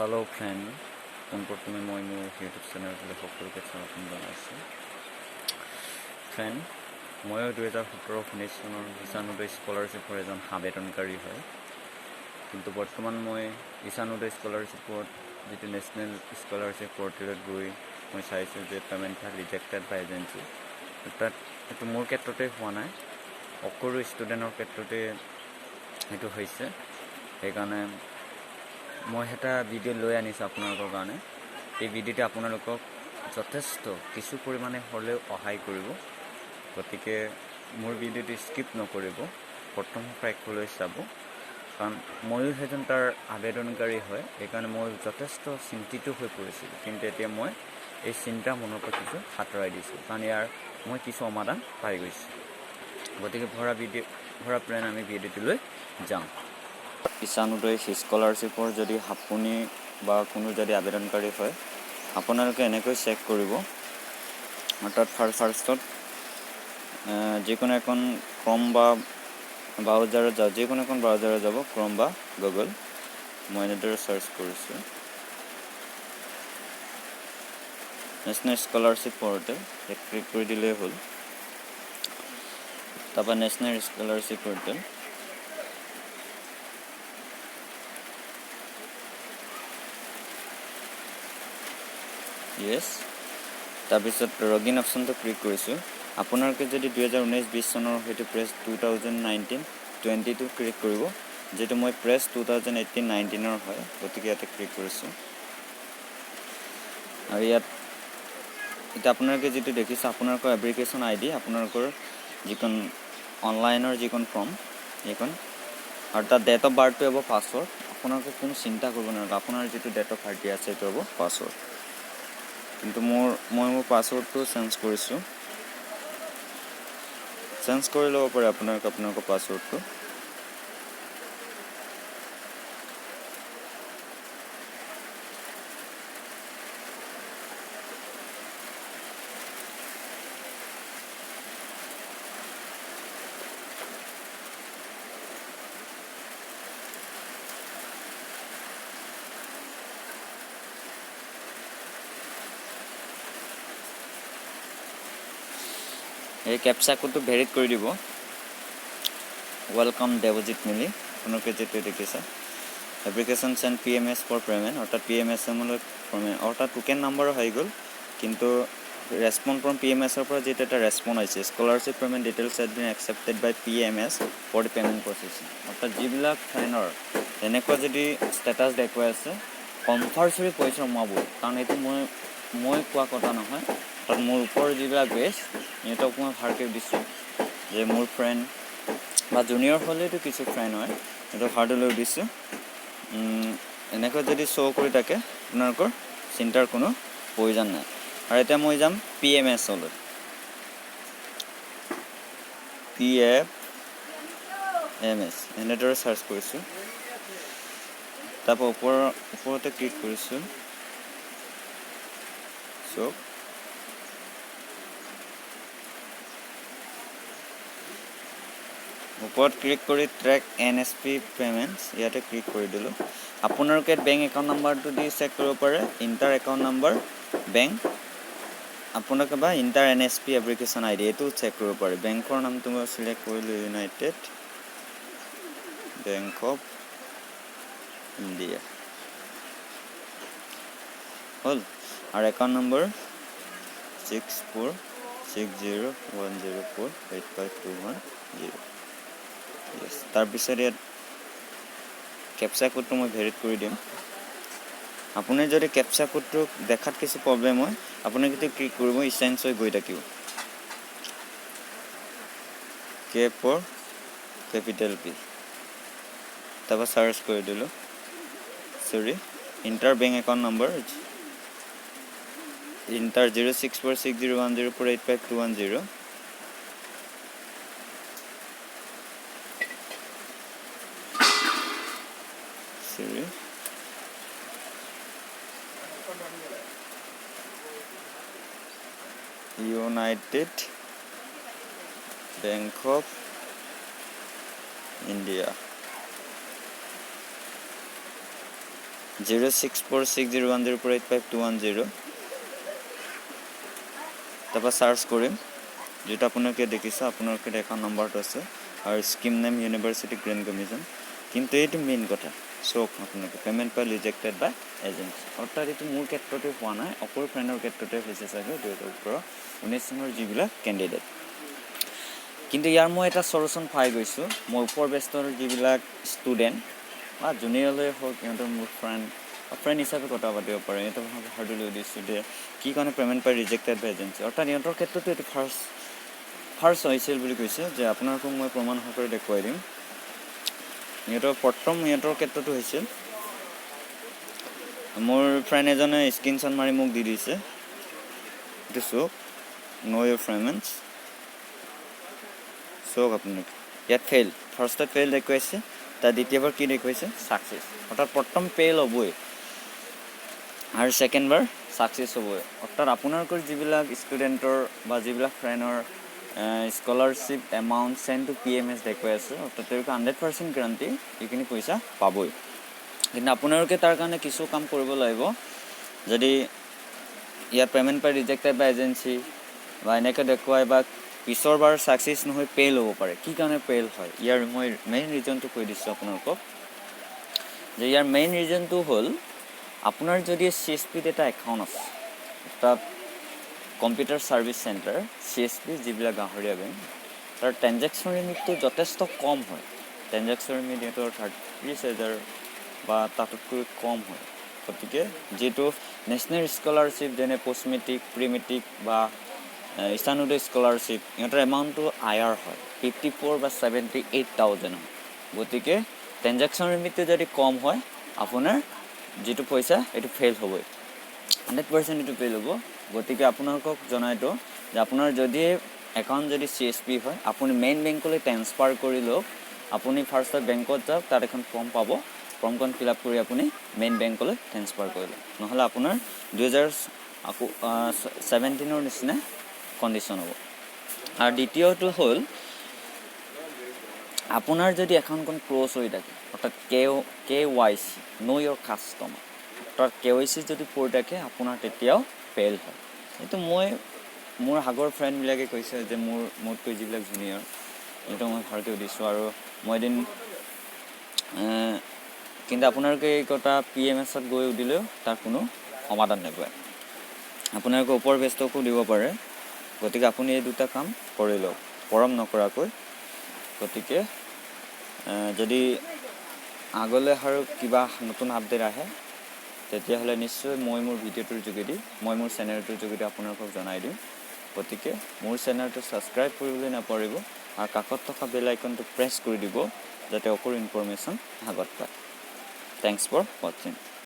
Hello friend, পোনপ্ৰথমে মই মোৰ ইউটিউব চেনেলটোলৈ সকলোকে স্বাগতম জনাইছোঁ। ফ্ৰেণ্ড, ময়ো 2017-19 চনৰ ইছান উদয় স্কলাৰশ্বিপৰ এজন আবেদনকাৰী হয়। কিন্তু বৰ্তমান মই ইছান উদয় স্কলাৰশ্বিপত যিটো নেশ্যনেল স্কলাৰশ্বিপ পৰ্টেলত গৈ মই চাইছোঁ যে পে'মেণ্ট ৰিজেক্টেড বাই এজেঞ্চি। অৰ্থাৎ এইটো মোৰ ক্ষেত্ৰতে হোৱা নাই, সকলো ষ্টুডেণ্টৰ ক্ষেত্ৰতে এইটো হৈছে। সেইকাৰণে মই এটা ভিডিঅ' লৈ আনিছোঁ আপোনালোকৰ কাৰণে। এই ভিডিঅ'টো আপোনালোকক যথেষ্ট কিছু পৰিমাণে হ'লেও সহায় কৰিব। গতিকে মোৰ ভিডিঅ'টো স্কিপ নকৰিব, প্ৰথমৰ পৰা শেষলৈ চাব। কাৰণ ময়ো সেইজন তাৰ আবেদনকাৰী হয়, সেইকাৰণে মই যথেষ্ট চিন্তিত হৈ পৰিছিলোঁ। কিন্তু এতিয়া মই এই চিন্তা মনৰ পৰা কিছু আঁতৰাই দিছোঁ, কাৰণ ইয়াৰ মই কিছু সমাধান পাই গৈছোঁ। গতিকে ভৰা প্লেন আমি ভিডিঅ'টোলৈ যাওঁ। ইছান উদয় স্কলাৰশ্বিপৰ যদি আপুনি বা কোনো যদি আবেদনকাৰী হয়, আপোনালোকে এনেকৈ চেক কৰিব। অৰ্থাৎ ফাৰ্ষ্টত যিকোনো এখন ক্ৰম বা ব্ৰাউজাৰত যাওঁ, যিকোনো এখন ব্ৰাউজাৰত যাব, ক্ৰম বা গুগল। মই এনেদৰে চাৰ্চ কৰিছোঁ নেশ্যনেল স্কলাৰশ্বিপ পৰ্টেল, ক্লিক কৰি দিলেই হ'ল। তাৰপৰা নেশ্যনেল স্কলাৰশ্বিপ পৰ্টেল, য়েছ। তাৰপিছত লগ ইন অপশ্যনটো ক্লিক কৰিছোঁ। আপোনালোকে যদি 2019-20 চনৰ হয়তো প্ৰেছ 2019-22 ক্লিক কৰিব, যিটো মই প্ৰেছ 2018-19 হয়, গতিকে ইয়াতে ক্লিক কৰিছোঁ। আৰু ইয়াত এতিয়া আপোনালোকে যিটো দেখিছে, আপোনালোকৰ এপ্লিকেশ্যন ID, আপোনালোকৰ যিখন অনলাইনৰ যিখন ফৰ্ম এইখন, আৰু তাত ডেট অফ বাৰ্থটো হ'ব পাছৱৰ্ড। আপোনালোকে কোনো চিন্তা কৰিব নালাগে, আপোনাৰ যিটো ডেট অফ বাৰ্থ দিয়া আছে সেইটো হ'ব পাছৱৰ্ড। কিন্তু মই মোৰ পাছৱৰ্ডটো চেঞ্জ কৰিছোঁ। চেঞ্জ কৰি ল'ব পাৰে আপোনালোকৰ পাছৱৰ্ডটো। এই কেপচা কোডটো ভেৰিফাই কৰি দিব। ৱেলকাম ডিপ'জিট মিলি আপোনালোকে যিটো দেখিছে, application send PMS for payment, অৰ্থাৎ PMSলৈ পে'মেণ্ট, অৰ্থাৎ টোকেন নাম্বাৰো হৈ গ'ল। কিন্তু ৰেছপন্স ফ্ৰম PMSৰ পৰা যিটো এটা ৰেছপন্স আহিছে, scholarship payment details has been accepted by PMS for the payment processing. অৰ্থাৎ যিবিলাক ফ্ৰেণ্ডৰ এনেকুৱা যদি ষ্টেটাছ দেখুৱাই আছে, কম্পালচৰি পইচা সোমাবই। কাৰণ এইটো মই কোৱা কথা নহয়, অৰ্থাৎ মোৰ ওপৰৰ যিবিলাক বেছ, সিহঁতক মই ভালকৈ দিছোঁ যে মোৰ ফ্ৰেণ্ড বা জুনিয়ৰ হ'লেতো কিছু ফ্ৰেণ্ড হয়, সেইটো হাৰ্ডলৈ দিছোঁ। এনেকৈ যদি শ্ব' কৰি থাকে, আপোনালোকৰ চিন্তাৰ কোনো প্ৰয়োজন নাই। আৰু এতিয়া মই যাম PMSলৈ। PMS এনেদৰে চাৰ্চ কৰিছোঁ। তাৰপৰা ওপৰতে ক্লিক কৰিছোঁ। চ' ওপৰত ক্লিক কৰি ট্ৰেক NSP পে'মেণ্টছ, ইয়াতে ক্লিক কৰি দিলোঁ। আপোনালোকে বেংক একাউণ্ট নাম্বাৰটো দি চেক কৰিব পাৰে, ইণ্টাৰ একাউণ্ট নাম্বাৰ বেংক আপোনালোকে বা ইণ্টাৰ NSP এপ্লিকেশ্যন ID এইটো চেক কৰিব পাৰে। বেংকৰ নামটো মই চিলেক্ট কৰিলোঁ, ইউনাইটেড বেংক অফ ইণ্ডিয়া হ'ল। আৰু একাউণ্ট নম্বৰ 646010485210। য়েছ। তাৰপিছত ইয়াত কেপচা কোডটো মই ভেৰিফাই কৰি দিম। আপুনি যদি কেপচা কোডটো দেখাত কিছু প্ৰব্লেম হয়, আপুনি কিন্তু ক্লিক কৰিব, চেঞ্জ হৈ গৈ থাকিব। K ফৰ কেপিটেল P, তাৰপৰা চাৰ্চ কৰি দিলোঁ। Inter bank account number inter 06460104852110। United bank of India 064601085210 তাৰপৰা সাৰ্চ কৰিম যেটা আপোনালোকে দেখিছে আপোনালোকে দেখা নম্বৰটো আছে আৰু scheme name university grant commission কিন্তু এইটো মেইন কথা চক আপোনালোকে পেমেণ্ট পাই ৰিজেক্টেড বাই এজেঞ্চি অৰ্থাৎ এইটো মোৰ ক্ষেত্ৰতে হোৱা নাই অপৰ ফ্ৰেণ্ডৰ ক্ষেত্ৰতে হৈছে চাগে 2019 চনৰ যিবিলাক কেণ্ডিডেট কিন্তু ইয়াৰ মই এটা সলিউশন পাই গৈছোঁ মই ওপৰ বেষ্টৰ যিবিলাক ষ্টুডেণ্ট বা জুনিয়ৰলৈ হওক সিহঁতৰ মোৰ ফ্ৰেণ্ড হিচাপে কথা পাতিব পাৰে সিহঁতৰ ভাষাটো লৈ দিছোঁ যে কি কাৰণে পেমেণ্ট পাই ৰিজেক্টেড বাই এজেঞ্চি অৰ্থাৎ সিহঁতৰ ক্ষেত্ৰতো এইটো ফাৰ্ষ্ট হৈছিল বুলি কৈছে যে আপোনালোকক মই প্ৰমাণ সহকাৰে দেখুৱাই দিম সিহঁতৰ ক্ষেত্ৰতো হৈছিল মোৰ ফ্ৰেণ্ড এজনে স্ক্ৰীনশ্বট মাৰি মোক দি দিছে এইটো চক ন' ইয়ৰ পেমেণ্টছ চক আপোনালোকে ইয়াত ফাৰ্ষ্টত ফেইল দেখুৱাইছে তাৰ দ্বিতীয়বাৰ কি দেখুৱাইছে ছাকচেছ অৰ্থাৎ প্ৰথম ফেইল হ'বই আৰু ছেকেণ্ড বাৰ ছাকচেছ হ'বই অৰ্থাৎ আপোনালোকৰ যিবিলাক ষ্টুডেণ্টৰ বা যিবিলাক ফ্ৰেণ্ডৰ scholarship amount send to PMS দেখুৱাই আছে অৰ্থাৎ তেওঁলোকে 100% গেৰাণ্টি এইখিনি পইচা পাবই কিন্তু আপোনালোকে তাৰ কাৰণে কিছু কাম কৰিব লাগিব যদি ইয়াত পেমেণ্ট পাই ৰিজেক্টেড বাই এজেঞ্চি বা এনেকৈ দেখুৱাই বা পিছৰ বাৰ ছাকচেছ নহয় ফেইল হ'ব পাৰে কি কাৰণে ফেইল হয় ইয়াৰ মই মেইন ৰিজনটো কৈ দিছোঁ আপোনালোকক যে ইয়াৰ মেইন ৰিজনটো হ'ল আপোনাৰ যদি CSPত এটা একাউণ্ট আছে তাত কম্পিউটাৰ ছাৰ্ভিচ চেণ্টাৰ CSP যিবিলাক গাঁৱলীয়া বেংক তাৰ ট্ৰেনজেকশ্যন লিমিটটো যথেষ্ট কম হয় ট্ৰেনজেকশ্যন লিমিট সিহঁতৰ 30,000 বা তাতকৈ কম হয় গতিকে যিটো নেশ্যনেল স্কলাৰশ্বিপ যেনে পোষ্ট মেট্ৰিক প্ৰি মেট্ৰিক বা ইছান উদয় স্কলাৰশ্বিপ ইহঁতৰ এমাউণ্টটো হায়াৰ হয় 54 বা 78,000 হয় গতিকে ট্ৰেনজেকশ্যন লিমিটটো যদি কম হয় আপোনাৰ যিটো পইচা এইটো ফেইল হ'বই 100% এইটো ফেইল হ'ব গতিকে আপোনালোকক জনাইতো যে আপোনাৰ যদি একাউণ্ট যদি CSP হয় আপুনি মেইন বেংকলৈ ট্ৰেন্সফাৰ কৰি লওক আপুনি ফাৰ্ষ্টত বেংকত যাওক তাত এখন ফৰ্ম পাব ফৰ্মখন ফিল আপ কৰি আপুনি মেইন বেংকলৈ ট্ৰেন্সফাৰ কৰি লওক নহ'লে আপোনাৰ 2017ৰ নিচিনা কণ্ডিশ্যন হ'ব আৰু দ্বিতীয়টো হ'ল আপোনাৰ যদি একাউণ্টখন ক্ল'জ হৈ থাকে অৰ্থাৎ KYC ন' ইয়ৰ কাষ্টমাৰ অৰ্থাৎ KYC যদি পৰি থাকে আপোনাৰ তেতিয়াও ফেইল হয় এইটো মোৰ আগৰ ফ্ৰেণ্ডবিলাকে কৈছে যে মোতকৈ যিবিলাক জুনিয়ৰ এইটো মই ভালকৈ দিছোঁ আৰু মই এদিন কিন্তু আপোনালোকে এই কথা PMSত গৈ সুধিলেও তাৰ কোনো সমাধান নাপায় আপোনালোকে ওপৰ বেষ্টকো দিব পাৰে গতিকে আপুনি এই দুটা কাম কৰি লওক পৰম নকৰাকৈ গতিকে যদি আগলৈ আৰু কিবা নতুন আপডেট আহে তেতিয়াহ'লে নিশ্চয় মই মোৰ ভিডিঅ'টোৰ যোগেদি মই মোৰ চেনেলটোৰ যোগেদি আপোনালোকক জনাই দিম গতিকে মোৰ চেনেলটো ছাবস্ক্ৰাইব কৰিবলৈ নাপাহৰিব আৰু কাষত থকা বেল আইকনটো প্ৰেছ কৰি দিব যাতে অকল ইনফৰমেশ্যন আগত পায় থেংকছ ফৰ ৱাচিং